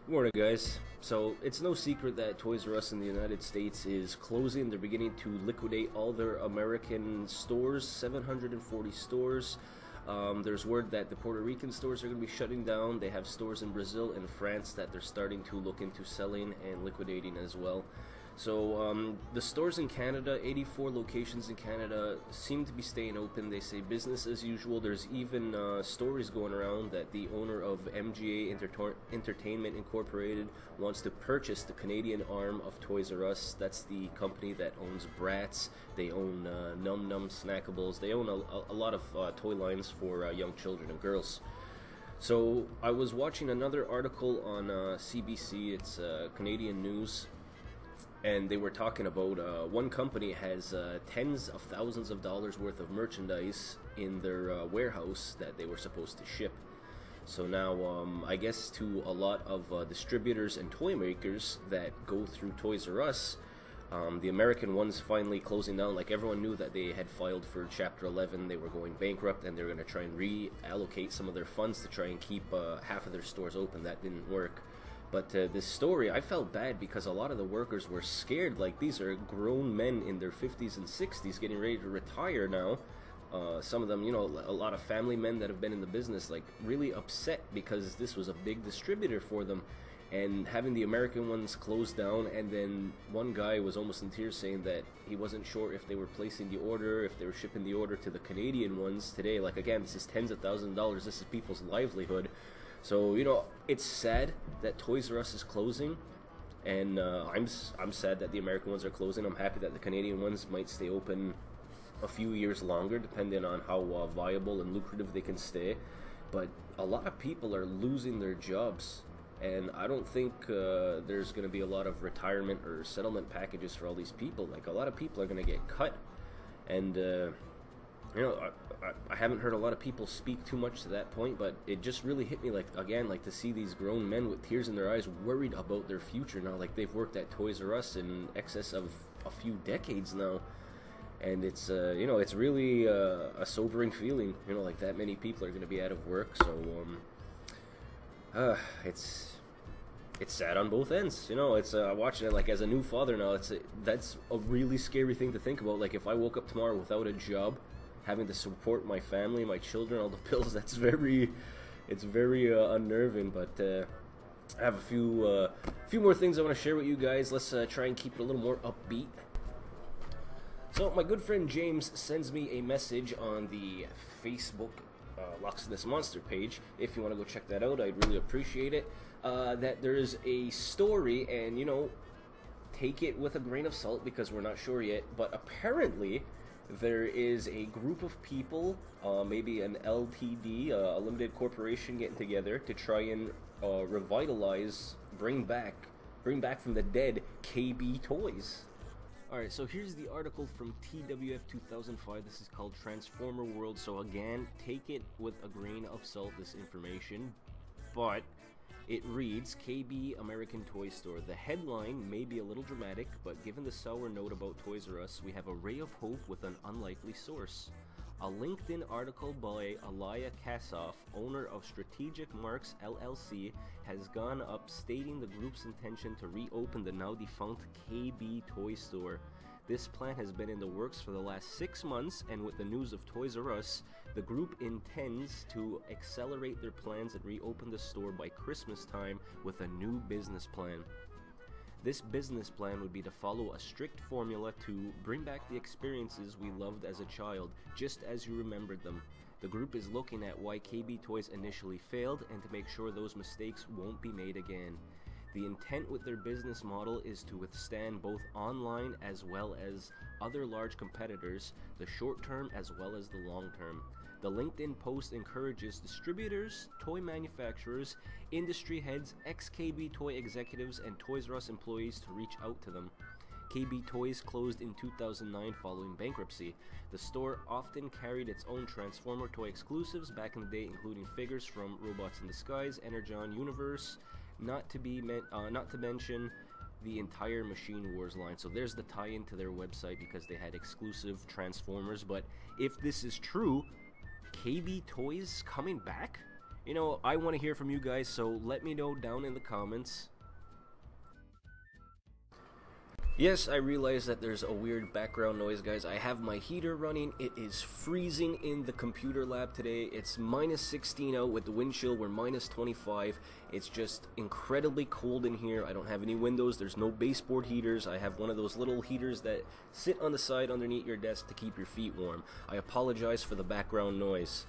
Good morning, guys. So, it's no secret that Toys R Us in the United States is closing. They're beginning to liquidate all their American stores, 740 stores. There's word that the Puerto Rican stores are going to be shutting down. They have stores in Brazil and France that they're starting to look into selling and liquidating as well. So the stores in Canada, 84 locations in Canada, seem to be staying open. They say business as usual. There's even stories going around that the owner of MGA Entertainment Incorporated wants to purchase the Canadian arm of Toys R Us. That's the company that owns Bratz. They own Num Num Snackables. They own a lot of toy lines for young children and girls. So I was watching another article on CBC. It's Canadian news. And they were talking about one company has tens of thousands of dollars worth of merchandise in their warehouse that they were supposed to ship. So now, I guess to a lot of distributors and toy makers that go through Toys R Us, the American ones finally closing down. Like, everyone knew that they had filed for Chapter 11, they were going bankrupt, and they were going to try and reallocate some of their funds to try and keep half of their stores open. That didn't work. But this story, I felt bad because a lot of the workers were scared. Like, these are grown men in their 50s and 60s getting ready to retire now. Some of them, you know, a lot of family men that have been in the business, like, really upset because this was a big distributor for them. And having the American ones closed down, and then one guy was almost in tears saying that he wasn't sure if they were placing the order, if they were shipping the order to the Canadian ones today. Like, again, this is tens of thousands of dollars. This is people's livelihood. So, you know, it's sad that Toys R Us is closing, and I'm sad that the American ones are closing. I'm happy that the Canadian ones might stay open a few years longer, depending on how viable and lucrative they can stay. But a lot of people are losing their jobs, and I don't think there's going to be a lot of retirement or settlement packages for all these people. Like, a lot of people are going to get cut, and you know, I haven't heard a lot of people speak too much to that point, but it just really hit me, like, again, like, to see these grown men with tears in their eyes worried about their future now. Like, they've worked at Toys R Us in excess of a few decades now, and it's, you know, it's really a sobering feeling, you know, like, that many people are going to be out of work. So, it's sad on both ends, you know. It's watching it, like, as a new father now, that's a really scary thing to think about. Like, if I woke up tomorrow without a job, having to support my family, my children, all the bills, it's very unnerving. But I have a few more things I want to share with you guys. Let's try and keep it a little more upbeat. So my good friend James sends me a message on the Facebook Loch SNES Monster page. If you want to go check that out, I'd really appreciate it. That there's a story, and, you know, take it with a grain of salt because we're not sure yet, but apparently there is a group of people, maybe an LTD, a limited corporation, getting together to try and revitalize, bring back from the dead KB Toys. Alright, so here's the article from TWF 2005. This is called Transformer World. So again, take it with a grain of salt, this information, but it reads, KB American Toy Store. The headline may be a little dramatic, but given the sour note about Toys R Us, we have a ray of hope with an unlikely source. A LinkedIn article by Alaya Kassoff, owner of Strategic Marks LLC, has gone up stating the group's intention to reopen the now defunct KB Toy Store. This plan has been in the works for the last 6 months, and with the news of Toys R Us, the group intends to accelerate their plans and reopen the store by Christmas time with a new business plan. This business plan would be to follow a strict formula to bring back the experiences we loved as a child, just as you remembered them. The group is looking at why KB Toys initially failed and to make sure those mistakes won't be made again. The intent with their business model is to withstand both online as well as other large competitors, the short term as well as the long term. The LinkedIn post encourages distributors, toy manufacturers, industry heads, ex-KB Toy executives, and Toys R Us employees to reach out to them. KB Toys closed in 2009 following bankruptcy. The store often carried its own Transformer toy exclusives back in the day, including figures from Robots in Disguise, Energon Universe, not to mention the entire Machine Wars line. So there's the tie-in to their website because they had exclusive Transformers. But if this is true, KB Toys coming back? You know, I want to hear from you guys, so let me know down in the comments. Yes, I realize that there's a weird background noise, guys. I have my heater running. It is freezing in the computer lab today. It's minus 16 out with the wind chill. We're minus 25. It's just incredibly cold in here. I don't have any windows. There's no baseboard heaters. I have one of those little heaters that sit on the side underneath your desk to keep your feet warm. I apologize for the background noise.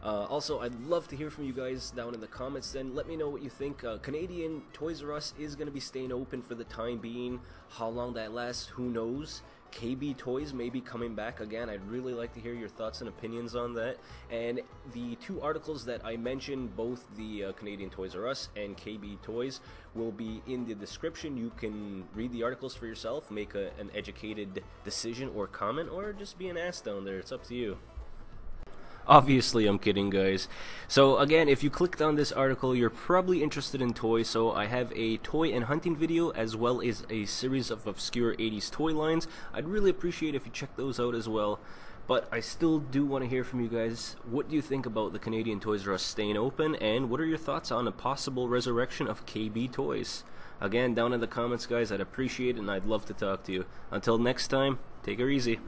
Also, I'd love to hear from you guys down in the comments. Then let me know what you think. Canadian Toys R Us is going to be staying open for the time being. How long that lasts, who knows. KB Toys may be coming back again. I'd really like to hear your thoughts and opinions on that. And the two articles that I mentioned, both the Canadian Toys R Us and KB Toys, will be in the description. You can read the articles for yourself, make an educated decision or comment, or just be an ass down there. It's up to you. Obviously, I'm kidding, guys. So again, if you clicked on this article, you're probably interested in toys. So I have a toy and hunting video as well as a series of obscure 80s toy lines. I'd really appreciate if you check those out as well. But I still do want to hear from you guys. What do you think about the Canadian Toys R Us staying open? And what are your thoughts on a possible resurrection of KB Toys? Again, down in the comments, guys, I'd appreciate it and I'd love to talk to you. Until next time, take her easy.